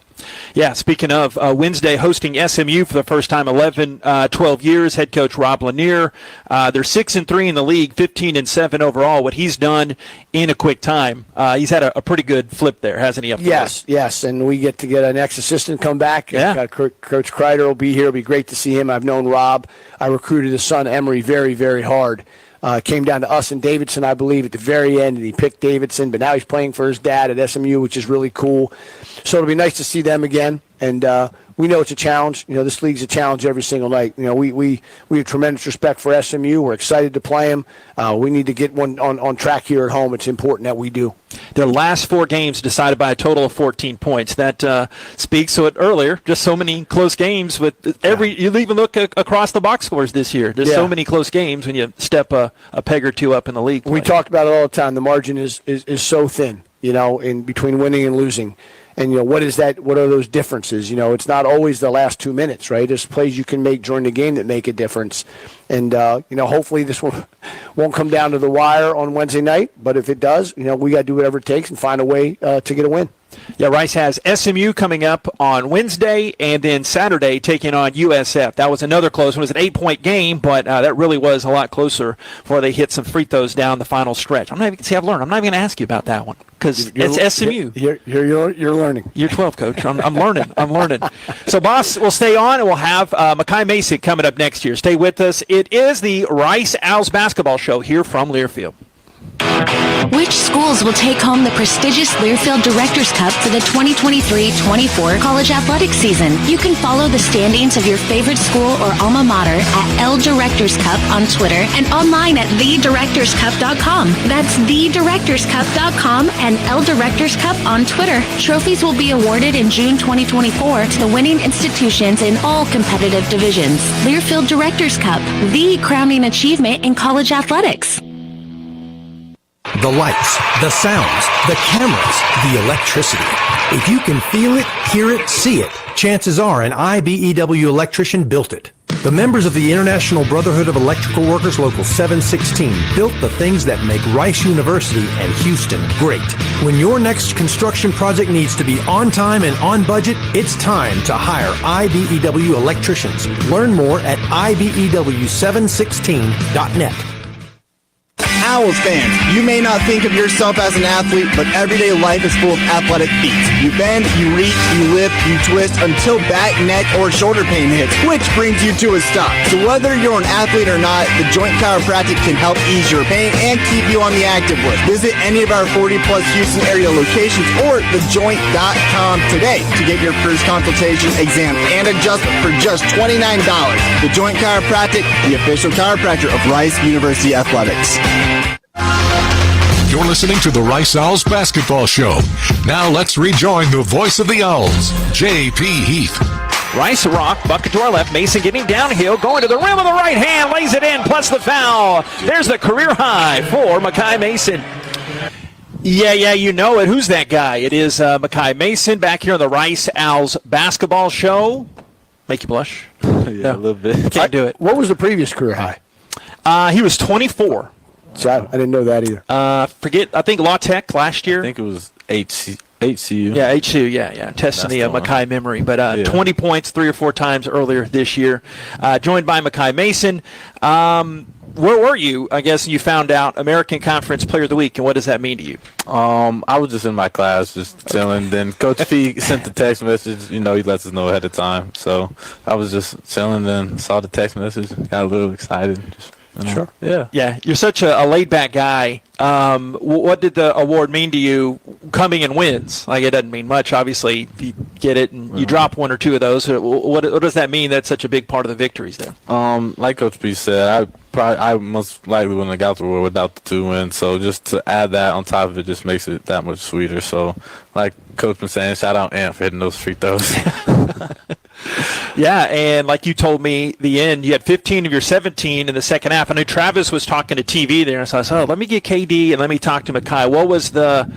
[SPEAKER 3] Yeah, speaking of Wednesday hosting SMU for the first time 12 years, head coach Rob Lanier. They're 6-3 in the league, 15-7 overall. What he's done in a quick time, he's had a pretty good flip there, hasn't he?
[SPEAKER 12] Yes, and we get to get an ex-assistant come back.
[SPEAKER 3] Yeah.
[SPEAKER 12] Coach Kreider will be here. It'll be great to see him. I've known Rob. I recruited his son, Emery, very, very hard. Came down to us and Davidson, I believe, at the very end, and he picked Davidson, but now he's playing for his dad at SMU, which is really cool. So it'll be nice to see them again, and we know it's a challenge. This league's a challenge every single night. We have tremendous respect for SMU. We're excited to play them. We need to get one on track here at home. It's important that we do.
[SPEAKER 3] Their last 4 games decided by a total of 14 points. That speaks to it earlier. Just so many close games. You even look across the box scores this year. There's so many close games when you step a peg or two up in the league.
[SPEAKER 12] We talked about it all the time. The margin is so thin, in between winning and losing. And, what is that? What are those differences? It's not always the last 2 minutes, right? There's plays you can make during the game that make a difference. And, hopefully this won't come down to the wire on Wednesday night. But if it does, we got to do whatever it takes and find a way to get a win.
[SPEAKER 3] Yeah, Rice has SMU coming up on Wednesday and then Saturday taking on USF. That was another close one. It was an 8-point game, but that really was a lot closer before they hit some free throws down the final stretch. I've learned. I'm not even going to ask you about that one because it's SMU.
[SPEAKER 12] You're learning.
[SPEAKER 3] Year 12, Coach. I'm learning. I'm learning. So, boss, we'll stay on, and we'll have Mackay Mason coming up next year. Stay with us. It is the Rice Owls basketball show here from Learfield.
[SPEAKER 13] Which schools will take home the prestigious Learfield Directors Cup for the 2023-24 college athletics season? You can follow the standings of your favorite school or alma mater at L Directors Cup on Twitter and online at thedirectorscup.com. That's thedirectorscup.com and L Directors Cup on Twitter. Trophies will be awarded in June 2024 to the winning institutions in all competitive divisions. Learfield Directors Cup, the crowning achievement in college athletics.
[SPEAKER 5] The lights, the sounds, the cameras, the electricity. If you can feel it, hear it, see it, chances are an IBEW electrician built it. The members of the International Brotherhood of Electrical Workers Local 716 built the things that make Rice University and Houston great. When your next construction project needs to be on time and on budget, it's time to hire IBEW electricians. Learn more at IBEW716.net.
[SPEAKER 7] Owls fans, you may not think of yourself as an athlete, but everyday life is full of athletic feats. You bend, you reach, you lift, you twist until back, neck, or shoulder pain hits, which brings you to a stop. So whether you're an athlete or not, the Joint Chiropractic can help ease your pain and keep you on the active list. Visit any of our 40-plus Houston area locations or thejoint.com today to get your first consultation, exam, and adjustment for just $29. The Joint Chiropractic, the official chiropractor of Rice University Athletics.
[SPEAKER 2] You're listening to the Rice Owls basketball show. Now let's rejoin the voice of the Owls, J.P. Heath.
[SPEAKER 3] Rice rock, bucket to our left. Mason getting downhill, going to the rim of the right hand, lays it in, plus the foul. There's the career high for Mackay Mason. Yeah, you know it. Who's that guy? It is Mackay Mason back here on the Rice Owls basketball show. Make you blush?
[SPEAKER 14] Yeah, a little bit.
[SPEAKER 3] Can't do it.
[SPEAKER 12] What was the previous career high?
[SPEAKER 3] He was 24.
[SPEAKER 12] So I didn't know that either.
[SPEAKER 3] I think La Tech last year.
[SPEAKER 14] I think it was HCU.
[SPEAKER 3] Yeah, HCU, yeah. Testing the Mackay memory. But 20 points 3 or 4 times earlier this year. Joined by Mackay Mason. Where were you, I guess, you found out American Conference Player of the Week, and what does that mean to you?
[SPEAKER 14] I was just in my class, just chilling. Then Coach P sent the text message. He lets us know ahead of time. So I was just chilling, then saw the text message, got a little excited.
[SPEAKER 12] Sure.
[SPEAKER 3] Yeah. You're such a laid-back guy. What did the award mean to you coming in wins? Like, it doesn't mean much, obviously. If you get it and you drop 1 or 2 of those, what does that mean that's such a big part of the victories there?
[SPEAKER 14] Like Coach P said, I most likely wouldn't have got the award without the 2 wins. So just to add that on top of it just makes it that much sweeter. So, like Coach been saying, shout out Ant for hitting those free throws.
[SPEAKER 3] Yeah, and like you told me, the end, you had 15 of your 17 in the second half. I know Travis was talking to TV there, so I said, let me get KD and let me talk to Makai. What was the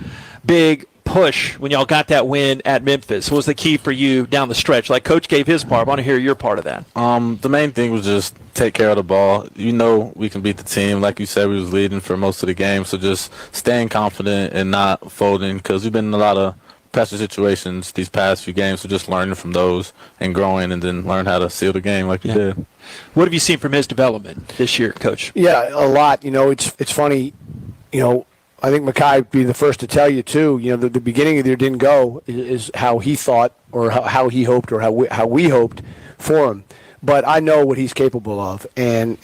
[SPEAKER 3] big push when y'all got that win at Memphis? What was the key for you down the stretch? Like Coach gave his part. I want to hear your part of that.
[SPEAKER 14] The main thing was just take care of the ball. We can beat the team. Like you said, we was leading for most of the game, so just staying confident and not folding, because we've been in a lot of pressure situations these past few games, so just learning from those and growing, and then learn how to seal the game like you did.
[SPEAKER 3] What have you seen from his development this year, Coach?
[SPEAKER 12] Yeah, a lot. It's funny, I think Makai would be the first to tell you, too, the beginning of the year didn't go is how he thought or how he hoped or how we hoped for him. But I know what he's capable of, and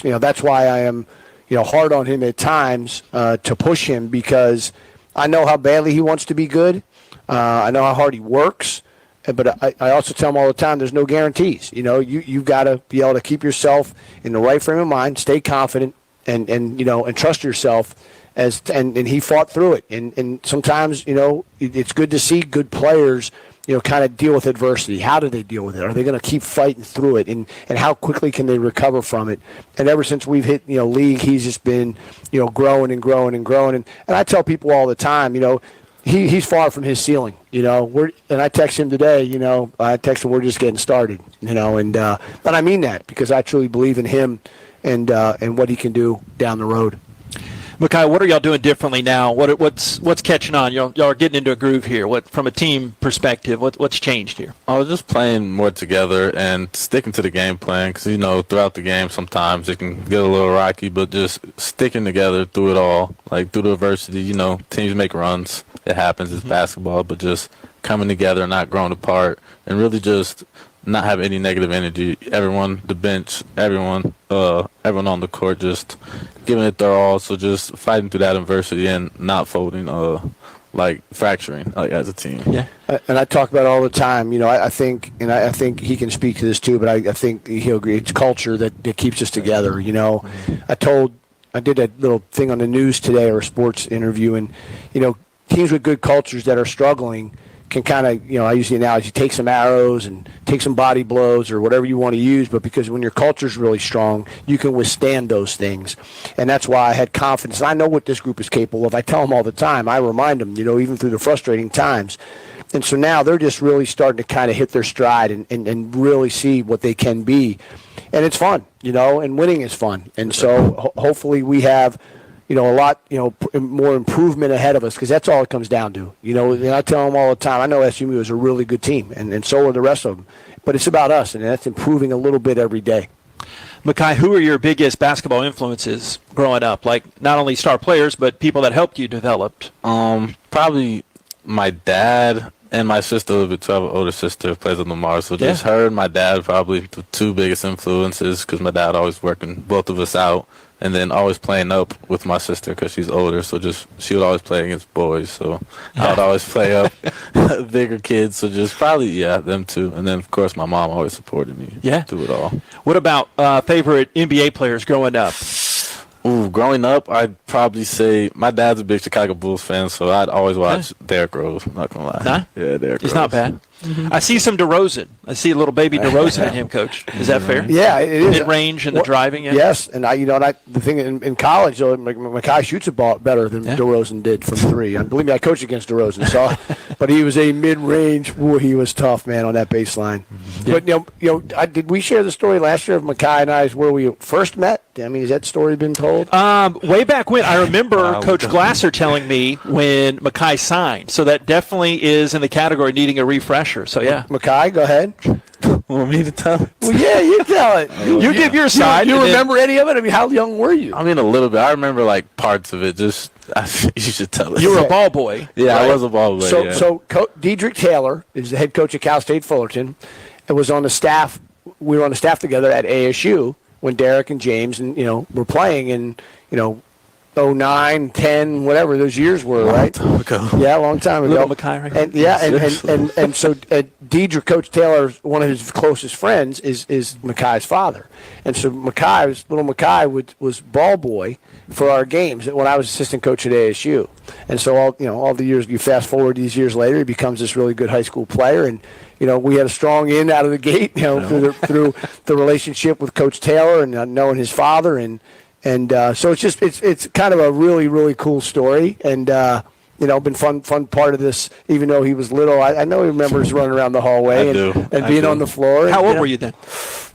[SPEAKER 12] that's why I am, hard on him at times to push him, because I know how badly he wants to be good. I know how hard he works, but I also tell him all the time there's no guarantees. You've got to be able to keep yourself in the right frame of mind, stay confident, and trust yourself. And he fought through it. And sometimes, it's good to see good players, kind of deal with adversity. How do they deal with it? Are they going to keep fighting through it? And how quickly can they recover from it? And ever since we've hit, league, he's just been, growing and growing and growing. And I tell people all the time, he's far from his ceiling, and I text him today, I text him, we're just getting started, but I mean that because I truly believe in him and what he can do down the road.
[SPEAKER 3] Makai, what are y'all doing differently now? What's catching on? Y'all are getting into a groove here. What, from a team perspective, what's changed here?
[SPEAKER 14] I was just playing more together and sticking to the game plan, because throughout the game sometimes it can get a little rocky, but just sticking together through it all, like through the adversity. Teams make runs. It happens. It's basketball, but just coming together, not growing apart, and really just not have any negative energy. Everyone, the bench, everyone on the court, just giving it their all. So just fighting through that adversity and not folding, fracturing as a team.
[SPEAKER 3] Yeah.
[SPEAKER 12] And I talk about it all the time. I think he can speak to this too, but I think he'll agree. It's culture that keeps us together. I did a little thing on the news today, or a sports interview, and teams with good cultures that are struggling can kind of, I use the analogy, take some arrows and take some body blows or whatever you want to use, but because when your culture is really strong, you can withstand those things. And that's why I had confidence. And I know what this group is capable of. I tell them all the time. I remind them, even through the frustrating times. And so now they're just really starting to kind of hit their stride and really see what they can be. And it's fun, and winning is fun. And so hopefully we have a lot, more improvement ahead of us, because that's all it comes down to. And I tell them all the time, I know SMU is a really good team, and so are the rest of them. But it's about us, and that's improving a little bit every day.
[SPEAKER 3] Makai, who are your biggest basketball influences growing up? Like, not only star players, but people that helped you develop?
[SPEAKER 14] Probably my dad and my sister a little bit too. I have an older sister who plays at Lamar, so just her and my dad probably the two biggest influences, because my dad always working both of us out. And then always playing up with my sister because she's older, so she would always play against boys. So I would always play up bigger kids. So just probably them two. And then of course my mom always supported me. Through it all.
[SPEAKER 3] What about favorite NBA players growing up?
[SPEAKER 14] Growing up, I'd probably say my dad's a big Chicago Bulls fan, so I'd always watch Derrick Rose. Not gonna lie.
[SPEAKER 3] Nah?
[SPEAKER 14] Yeah, Derrick Rose.
[SPEAKER 3] He's not bad. I see some DeRozan. I see a little baby DeRozan in him, Coach. Is that fair?
[SPEAKER 12] Yeah, it is.
[SPEAKER 3] Mid-range and the driving. Yeah.
[SPEAKER 12] Yes, and the thing in college, though, Makai shoots a ball better than DeRozan did from three. And believe me, I coached against DeRozan, but he was a mid-range. Boy, he was tough, man, on that baseline. Yeah. But did we share the story last year of Makai and I where we first met? I mean, has that story been told?
[SPEAKER 3] Way back when, I remember Coach Glasser telling me when Makai signed. So that definitely is in the category needing a refresher. So, yeah.
[SPEAKER 12] Makai, go ahead.
[SPEAKER 14] Want me to tell it?
[SPEAKER 12] Well, yeah, you tell it.
[SPEAKER 3] You give your side.
[SPEAKER 12] You remember any of it? I mean, how young were you?
[SPEAKER 14] I mean, a little bit. I remember, parts of it. Just, you should tell it.
[SPEAKER 3] You were a ball boy.
[SPEAKER 14] Yeah,
[SPEAKER 3] right?
[SPEAKER 14] I was a ball boy.
[SPEAKER 12] So Dedrick Taylor is the head coach at Cal State Fullerton and was on the staff. We were on the staff together at ASU when Derek and James were playing, and 09, 10, whatever those years were, right?
[SPEAKER 14] Long time ago.
[SPEAKER 12] Yeah, a long time ago.
[SPEAKER 3] Little Makai, right?
[SPEAKER 12] And so Dedrick, Coach Taylor, one of his closest friends is Makai's father, and so little Makai was ball boy for our games when I was assistant coach at ASU. And so all the years, you fast forward these years later, he becomes this really good high school player. And we had a strong in out of the gate, through the relationship with Coach Taylor and knowing his father, and so it's kind of a really, really cool story, and been fun part of this. Even though he was little, I know he remembers running around the hallway and being on the floor.
[SPEAKER 3] How old were you then?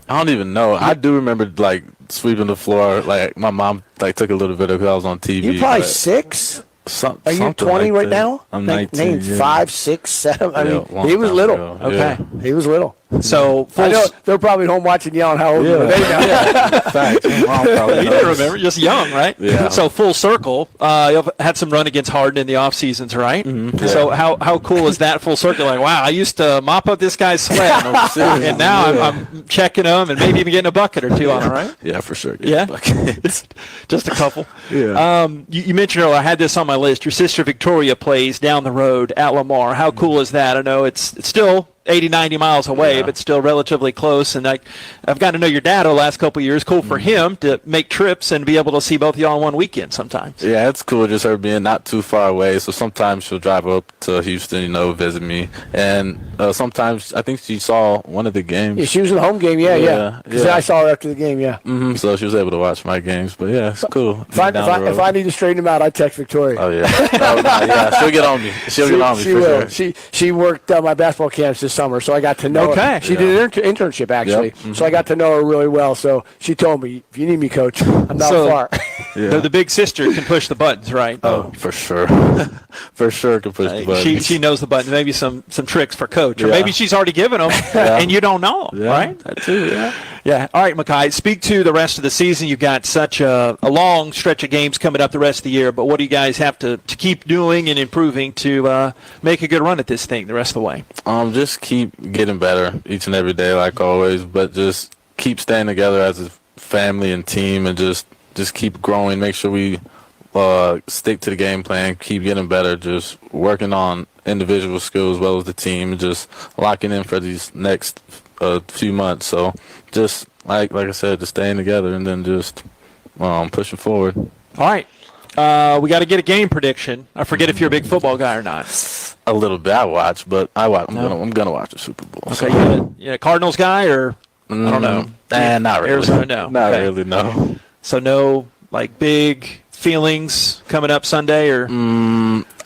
[SPEAKER 14] I don't even know. I do remember like sweeping the floor. Like my mom took a little bit of it because I was on TV.
[SPEAKER 12] You're probably 6. Are you 20 right now?
[SPEAKER 14] I'm 19.
[SPEAKER 12] 5, 6, 7. I mean, he was little.
[SPEAKER 3] Okay.
[SPEAKER 12] He was little.
[SPEAKER 3] So
[SPEAKER 12] I know they're probably home watching, yelling, "How old are they now?"
[SPEAKER 3] You didn't remember, just young, right?
[SPEAKER 14] Yeah.
[SPEAKER 3] So full circle, you've had some run against Harden in the off seasons, right?
[SPEAKER 14] Mm-hmm. Yeah.
[SPEAKER 3] So how cool is that full circle? Like, wow, I used to mop up this guy's sweat, and now I'm checking him and maybe even getting a bucket or two on him, right?
[SPEAKER 14] Yeah, for sure.
[SPEAKER 3] Yeah, just a couple.
[SPEAKER 14] Yeah.
[SPEAKER 3] You mentioned earlier, I had this on my list. Your sister Victoria plays down the road at Lamar. How cool is that? I know it's still 80, 90 miles away, but still relatively close. And I've gotten to know your dad over the last couple of years. Cool for him to make trips and be able to see both of y'all in one weekend sometimes.
[SPEAKER 14] Yeah, it's cool just her being not too far away. So sometimes she'll drive up to Houston, visit me. And sometimes I think she saw one of the games.
[SPEAKER 12] Yeah, she was in the home game, yeah. Because I saw her after the game, yeah.
[SPEAKER 14] Mm-hmm. So she was able to watch my games. But, yeah, it's cool.
[SPEAKER 12] If I need to straighten him out, I text Victoria.
[SPEAKER 14] Oh, yeah. Yeah, she'll get on me. She'll get on me
[SPEAKER 12] she
[SPEAKER 14] for
[SPEAKER 12] will.
[SPEAKER 14] sure.
[SPEAKER 12] She worked my basketball camps this summer, so I got to know her. She did an internship, actually.
[SPEAKER 14] Yep. Mm-hmm.
[SPEAKER 12] So I got to know her really well. So she told me, if you need me, Coach, I'm not far.
[SPEAKER 3] Yeah. The big sister can push the buttons, right?
[SPEAKER 14] Oh, for sure. For sure can push the buttons.
[SPEAKER 3] She knows the buttons. Maybe some tricks for Coach. Or maybe she's already given them, and you don't know, right?
[SPEAKER 14] That too, yeah.
[SPEAKER 3] Yeah. All right, Mekhi, speak to the rest of the season. You've got such a long stretch of games coming up the rest of the year, but what do you guys have to keep doing and improving to make a good run at this thing the rest of the way?
[SPEAKER 14] Just keep getting better each and every day like always, but just keep staying together as a family and team, and just keep growing. Make sure we stick to the game plan, keep getting better, just working on individual skills as well as the team, and just locking in for these next few months. So just like I said, just staying together and then just pushing forward.
[SPEAKER 3] All right. We got to get a game prediction. I forget if you're a big football guy or not.
[SPEAKER 14] A little bit I watch, but I'm gonna watch the Super Bowl.
[SPEAKER 3] Okay, you a Cardinals guy or I don't know.
[SPEAKER 14] Not really.
[SPEAKER 3] Arizona, no.
[SPEAKER 14] Not really, no.
[SPEAKER 3] So no big feelings coming up Sunday or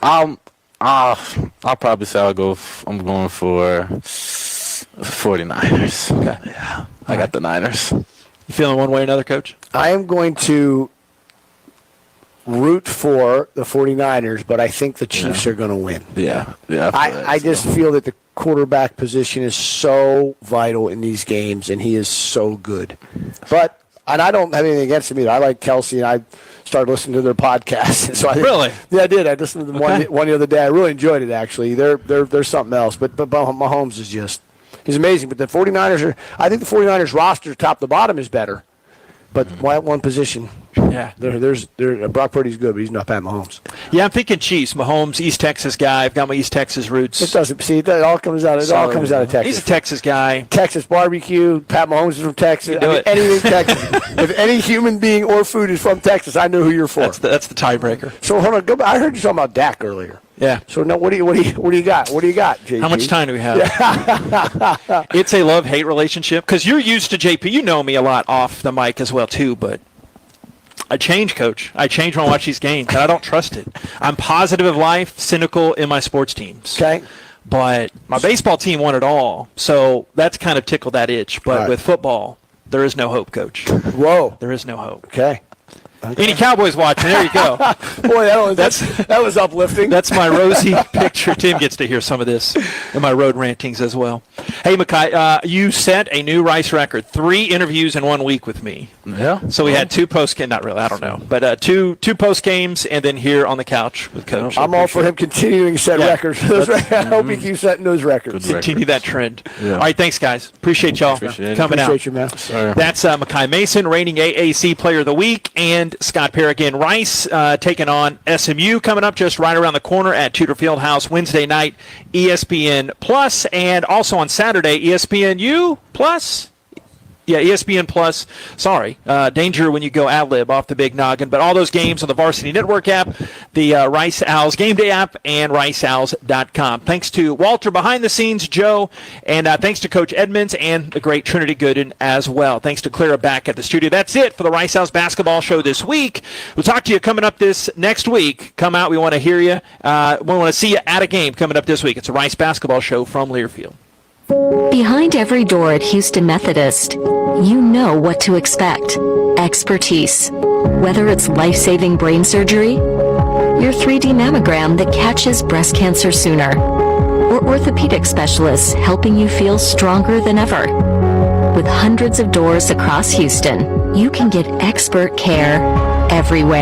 [SPEAKER 14] I'll probably say I'm going for 49ers.
[SPEAKER 3] Okay.
[SPEAKER 14] Yeah. I got the Niners.
[SPEAKER 3] You feeling one way or another, Coach?
[SPEAKER 12] I am going to root for the 49ers, but I think the Chiefs are going to win.
[SPEAKER 14] Yeah. Yeah.
[SPEAKER 12] I just feel that the quarterback position is so vital in these games, and he is so good. And I don't have anything against him either. I like Kelsey, and I started listening to their podcast. So
[SPEAKER 3] Really?
[SPEAKER 12] Yeah, I did. I listened to them one the other day. I really enjoyed it, actually. They're something else. But Mahomes is he's amazing. But the 49ers I think the 49ers roster top to bottom is better. But why at one position?
[SPEAKER 3] Yeah.
[SPEAKER 12] There's Brock Purdy's good, but he's not Pat Mahomes.
[SPEAKER 3] Yeah, I'm thinking Chiefs. Mahomes, East Texas guy. I've got my East Texas roots.
[SPEAKER 12] It doesn't. See, it all comes out of Texas.
[SPEAKER 3] He's a Texas guy.
[SPEAKER 12] Texas barbecue. Pat Mahomes is from Texas. Anything Texas. If any human being or food is from Texas, I know who you're for.
[SPEAKER 3] That's the tiebreaker.
[SPEAKER 12] So hold on. Go back. I heard you talking about Dak earlier.
[SPEAKER 3] Yeah.
[SPEAKER 12] So now, what do you got? What do you got, JP?
[SPEAKER 3] How much time do we have? It's a love-hate relationship because you're used to JP. You know me a lot off the mic as well too, but I change, Coach. I change when I watch these games, and I don't trust it. I'm positive of life, cynical in my sports teams.
[SPEAKER 12] Okay.
[SPEAKER 3] But my baseball team won it all, so that's kind of tickled that itch. But with football, there is no hope, Coach.
[SPEAKER 12] Whoa.
[SPEAKER 3] There is no hope.
[SPEAKER 12] Okay.
[SPEAKER 3] Any Cowboys watching? There you go.
[SPEAKER 12] Boy, that was uplifting.
[SPEAKER 3] That's my rosy picture. Tim gets to hear some of this in my road rantings as well. Hey, Mekhi, you set a new Rice record. 3 interviews in 1 week with me.
[SPEAKER 14] Yeah.
[SPEAKER 3] So we had 2 post-game, not really, I don't know, but two post-games and then here on the couch with Coach.
[SPEAKER 12] I'm all for him continuing to set records. I hope he keeps setting those records.
[SPEAKER 3] Continue that trend.
[SPEAKER 14] Yeah.
[SPEAKER 3] All right, thanks, guys. Appreciate y'all coming out.
[SPEAKER 12] Appreciate you, man.
[SPEAKER 14] Sorry.
[SPEAKER 3] That's Mekhi Mason, reigning AAC Player of the Week, and Scott Paragon. Rice taking on SMU coming up just right around the corner at Tudor Fieldhouse Wednesday night, ESPN Plus, and also on Saturday, ESPNU Plus. Yeah, ESPN Plus. Sorry. Danger when you go ad-lib off the big noggin. But all those games on the Varsity Network app, the Rice Owls Game Day app, and riceowls.com. Thanks to Walter behind the scenes, Joe, and thanks to Coach Edmonds and the great Trinity Gooden as well. Thanks to Clara back at the studio. That's it for the Rice Owls basketball show this week. We'll talk to you coming up this next week. Come out. We want to hear you. We want to see you at a game coming up this week. It's a Rice basketball show from Learfield.
[SPEAKER 13] Behind every door at Houston Methodist, you know what to expect. Expertise. Whether it's life-saving brain surgery, your 3D mammogram that catches breast cancer sooner, or orthopedic specialists helping you feel stronger than ever. With hundreds of doors across Houston, you can get expert care everywhere.